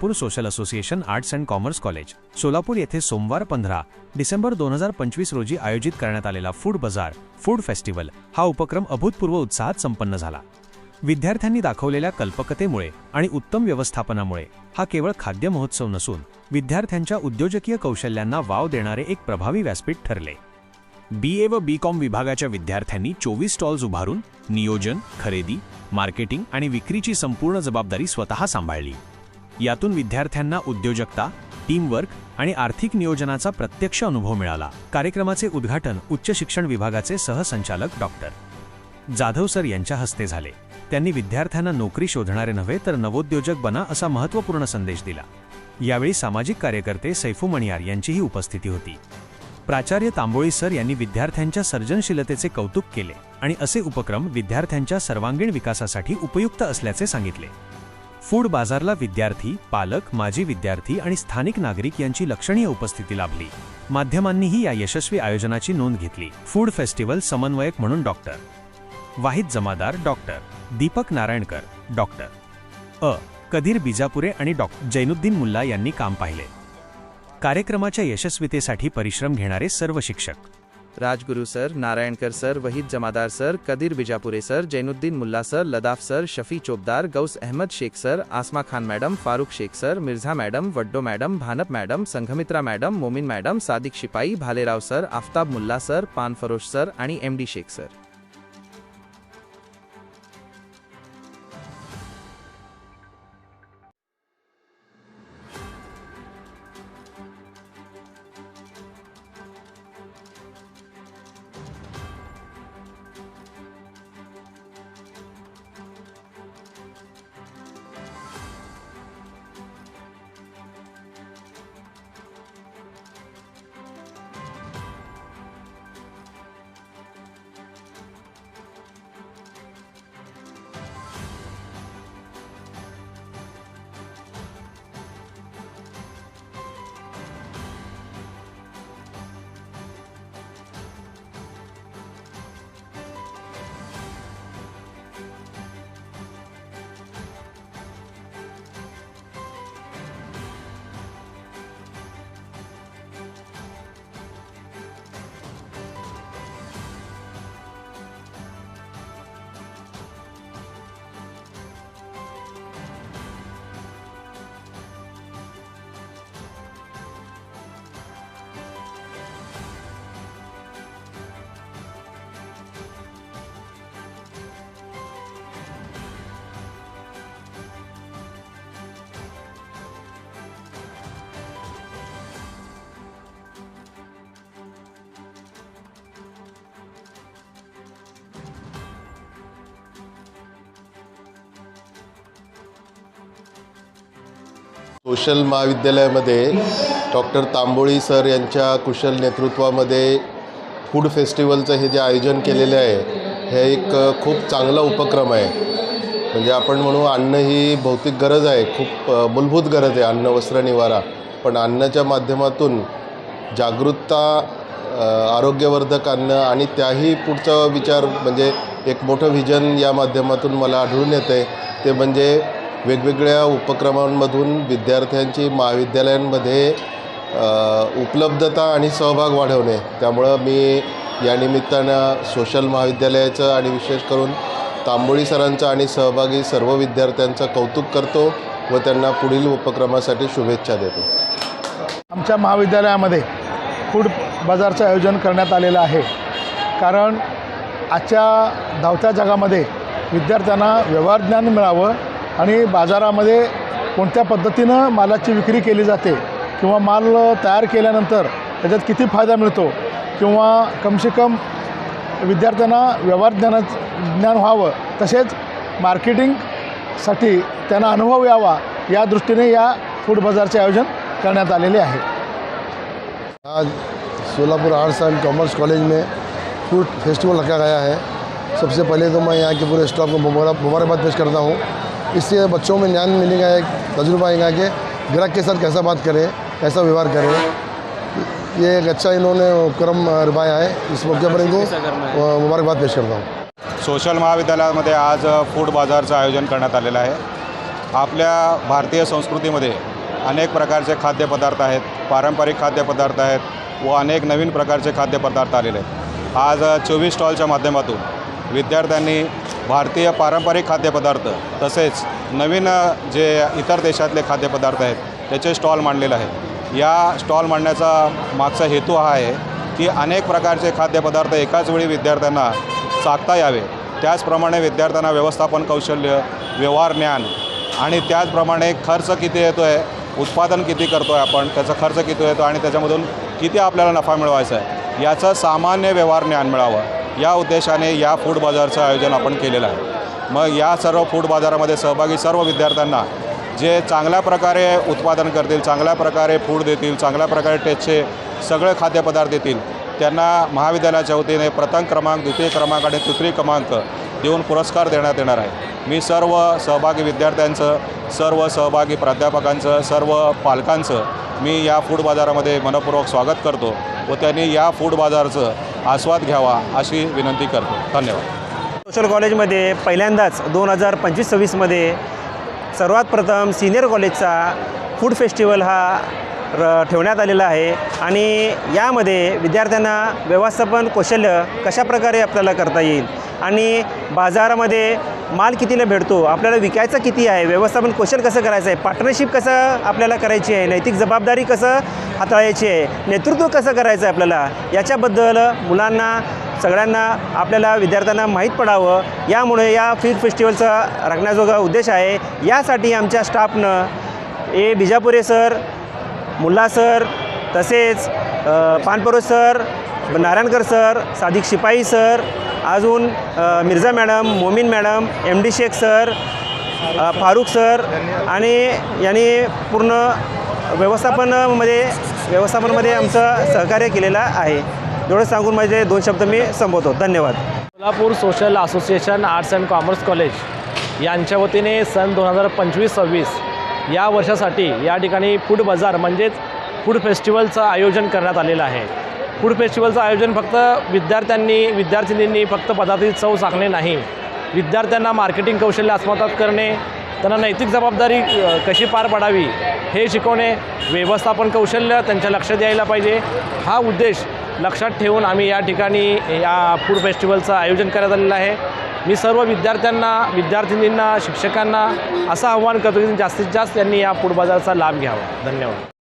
Solapur social association arts and commerce college Solapur येथे सोमवार 15 डिसेंबर 2025 रोजी आयोजित करण्यात आलेला फूड बाजार फूड फेस्टिवल हा उपक्रम अभूतपूर्व उत्साहात संपन्न झाला। विद्यार्थ्यांनी दाखवलेल्या कल्पकतेमुळे आणि उत्तम व्यवस्थापनामुळे हा केवळ खाद्य महोत्सव नसून विद्यार्थ्यांच्या उद्योजकीय कौशल्यांना वाव देणारे एक प्रभावी व्यासपीठ ठरले। BA व B.Com विभागाच्या विद्यार्थ्यांनी 24 स्टॉल्स उभारून नियोजन, खरेदी, मार्केटिंग आणि विक्रीची संपूर्ण जबाबदारी स्वतः सांभाळली। यातून विद्यार्थ्यांना उद्योजकता, टीमवर्क आणि आर्थिक नियोजनाचा प्रत्यक्ष अनुभव मिळाला। कार्यक्रमाचे उद्घाटन उच्च शिक्षण विभागाचे सहसंचालक डॉक्टर जाधव सर यांच्या हस्ते झाले। त्यांनी विद्यार्थ्यांना नोकरी शोधणारे नव्हे तर नवोद्योजक बना असा महत्त्वपूर्ण संदेश दिला। यावेळी सामाजिक कार्यकर्ते सैफू मणियार यांचीही उपस्थिती होती। प्राचार्य तांबोळी सर यांनी विद्यार्थ्यांच्या सर्जनशीलतेचे कौतुक केले आणि असे उपक्रम विद्यार्थ्यांच्या सर्वांगीण विकासासाठी उपयुक्त असल्याचे सांगितले। फूड बाजारला विद्यार्थी, पालक, माजी विद्यार्थी आणि स्थानिक नागरिक यांची लक्षणीय उपस्थिती लाभली। माध्यमांनीही या यशस्वी आयोजनाची नोंद घेतली। फूड फेस्टिवल समन्वयक म्हणून डॉक्टर वाहिद जमादार, डॉक्टर दीपक नारायणकर, डॉक्टर कदीर बिजापुरे आणि डॉक्टर जैनुद्दीन मुल्ला यांनी काम पाहिले। कार्यक्रमाच्या यशस्वीतेसाठी परिश्रम घेणारे सर्व शिक्षक Rajguru sir, Narayankar sir, Wahid Jamadar sir, Kadir Bijapure sir, Zainuddin Mulla sir, Ladaf sir, Shafi Chopdar, Gaus Ahmad Shaikh sir, Asma Khan madam, Farooq Shaikh sir, Mirza madam, Waddo madam, Bhanap madam, Sanghamitra madam, Momin madam, Sadiq Shipai, Bhalerao sir, Aftab Mulla sir, Panfarosh sir आणि MD शेख सर। सोशल महाविद्यालयामध्ये डॉक्टर तांबोळी सर यांच्या कुशल नेतृत्वामध्ये फूड फेस्टिवलचं हे जे आयोजन केलेले आहे हे एक खूप चांगला उपक्रम आहे। म्हणजे आपण म्हणू अन्न ही भौतिक गरज आहे, खूप मूलभूत गरज आहे अन्न, वस्त्र, निवारा। पण अन्नाच्या माध्यमातून जागरूकता, आरोग्यवर्धक अन्न आणि त्याही पुढचा विचार म्हणजे एक मोठं व्हिजन या माध्यमातून मला आढळून येते। ते म्हणजे वेगवेगळ्या उपक्रमांमधून विद्यार्थ्यांची महाविद्यालयांमध्ये उपलब्धता आणि सहभाग वाढवणे। त्यामुळं मी या निमित्तानं सोशल महाविद्यालयाचं आणि विशेष करून तांबोळी सरांचं आणि सहभागी सर्व विद्यार्थ्यांचं कौतुक करतो व त्यांना पुढील उपक्रमासाठी शुभेच्छा देतो। आमच्या महाविद्यालयामध्ये फूड बाजारचं आयोजन करण्यात आलेलं आहे, कारण आजच्या धावत्या जगामध्ये विद्यार्थ्यांना व्यवहार ज्ञान मिळावं आणि बाजारामध्ये कोणत्या पद्धतीनं मालाची विक्री केली जाते किंवा माल तयार केल्यानंतर त्याच्यात किती फायदा मिळतो किंवा कमसे कम विद्यार्थ्यांना व्यवहार ज्ञान व्हावं, तसेच मार्केटिंगसाठी त्यांना अनुभव यावा या दृष्टीने या फूड बाजारचे आयोजन करण्यात आलेले आहे। आज Solapur arts end commerce college में फूड फेस्टिवल रखा गया है। सबसे पहले तो मैं यहाँ के पूरे स्टाफ को मुबारकबाद पेश करता हूँ। इससे बच्चों में ज्ञान मिलेगा, एक तजुर्बा आएगा कि ग्राहक के साथ कैसा बात करें, कैसा व्यवहार करें। ये एक अच्छा इन्होंने उपक्रम निभाया है। इस मौके पर इनको मुबारकबाद पेश करता हूँ। सोशल महाविद्यालयामध्ये आज फूड बाजारचं आयोजन करण्यात आलेलं आहे। आपल्या भारतीय संस्कृतीमध्ये अनेक प्रकारचे खाद्यपदार्थ आहेत, पारंपरिक खाद्यपदार्थ आहेत व अनेक नवीन प्रकारचे खाद्यपदार्थ आलेले आहेत। आज 24 स्टॉलच्या माध्यमातून विद्यार्थ्यांनी भारतीय पारंपरिक खाद्यपदार्थ तसेच नवीन जे इतर देशातले खाद्यपदार्थ आहेत त्याचे स्टॉल मांडलेले आहे। या स्टॉल मांडण्याचा मागचा हेतू हा आहे की अनेक प्रकारचे खाद्यपदार्थ एकाच वेळी विद्यार्थ्यांना चाखता यावे, त्याचप्रमाणे विद्यार्थ्यांना व्यवस्थापन कौशल्य, व्यवहार ज्ञान आणि त्याचप्रमाणे खर्च किती येतो आहे, उत्पादन किती करतो आहे आपण, त्याचा खर्च किती येतो आणि त्याच्यामधून किती आपल्याला नफा मिळवायचा आहे याचं सामान्य व्यवहार ज्ञान मिळावं या उद्देशाने या फूड बाजारचं आयोजन आपण केलेलं आहे। मग या सर्व फूड बाजारामध्ये सहभागी सर्व विद्यार्थ्यांना जे चांगल्या प्रकारे उत्पादन करतील, चांगल्या प्रकारे फूड देतील, चांगल्या प्रकारे टेस्टचे सगळे खाद्यपदार्थ देतील त्यांना महाविद्यालयाच्या वतीने प्रथम क्रमांक, द्वितीय क्रमांक आणि तृतीय क्रमांक देऊन पुरस्कार देण्यात येणार आहे। मी सर्व सहभागी विद्यार्थ्यांचं, सर्व सहभागी प्राध्यापकांचं, सर्व पालकांचं मी या फूड बाजारामध्ये मनपूर्वक स्वागत करतो व त्यांनी या फूड बाजाराचं आस्वाद घ्यावा अशी विनंती करतो। धन्यवाद। सोशल कॉलेजमध्ये पहिल्यांदाच 2025-26मध्ये सर्वात प्रथम सिनियर कॉलेजचा फूड फेस्टिवल हा ठेवण्यात आलेला आहे आणि यामध्ये विद्यार्थ्यांना व्यवस्थापन कौशल्य कशाप्रकारे आपल्याला करता येईल आणि बाजारामध्ये माल कितीला भेटतो, आपल्याला विकायचं किती आहे, व्यवस्थापन कौशल्य कसं करायचं आहे, पार्टनरशिप कसं आपल्याला करायची आहे, नैतिक जबाबदारी कसं हाताळायची आहे, नेतृत्व कसं करायचं आहे आपल्याला, याच्याबद्दल मुलांना सगळ्यांना आपल्याला विद्यार्थ्यांना माहीत पडावं, यामुळे या फूड फेस्टिवलचा राखण्याजोगा उद्देश आहे। यासाठी आमच्या स्टाफनं बिजापुरे सर, मुल्ला सर, तसेच Panparoj sir, Narayankar sir, Sadiq Shipai sir, अजून Mirza madam, Momin madam, MD Shaikh sir, Farooq sir आणि यांनी पूर्ण व्यवस्थापनामध्ये आमचं सहकार्य केलेलं आहे। एवढं सांगून माझे 2 शब्द मी संबोधतो। धन्यवाद। Solapur social association arts and commerce college यांच्या वतीने सन 2025-26 या वर्षासाठी या ठिकाणी फूड बाजार म्हणजेच फूड फेस्टिवलचं आयोजन करण्यात आलेलं आहे। फूड फेस्टिवलचं आयोजन फक्त विद्यार्थिनींनी फक्त पदार्थाची चव चाखणे नाही, विद्यार्थ्यांना मार्केटिंग कौशल्य आत्मसात करणे, त्यांना नैतिक जबाबदारी कशी पार पाडावी हे शिकवणे, व्यवस्थापन कौशल्य त्यांच्या लक्षात यायला पाहिजे, हा उद्देश लक्षात ठेवून आम्ही या ठिकाणी या फूड फेस्टिवलचं आयोजन करण्यात आलेलं आहे। मी सर्व विद्यार्थिनींना, शिक्षकांना असं आवाहन करतो की जास्तीत जास्त त्यांनी या फूड बाजाराचा लाभ घ्यावा। धन्यवाद।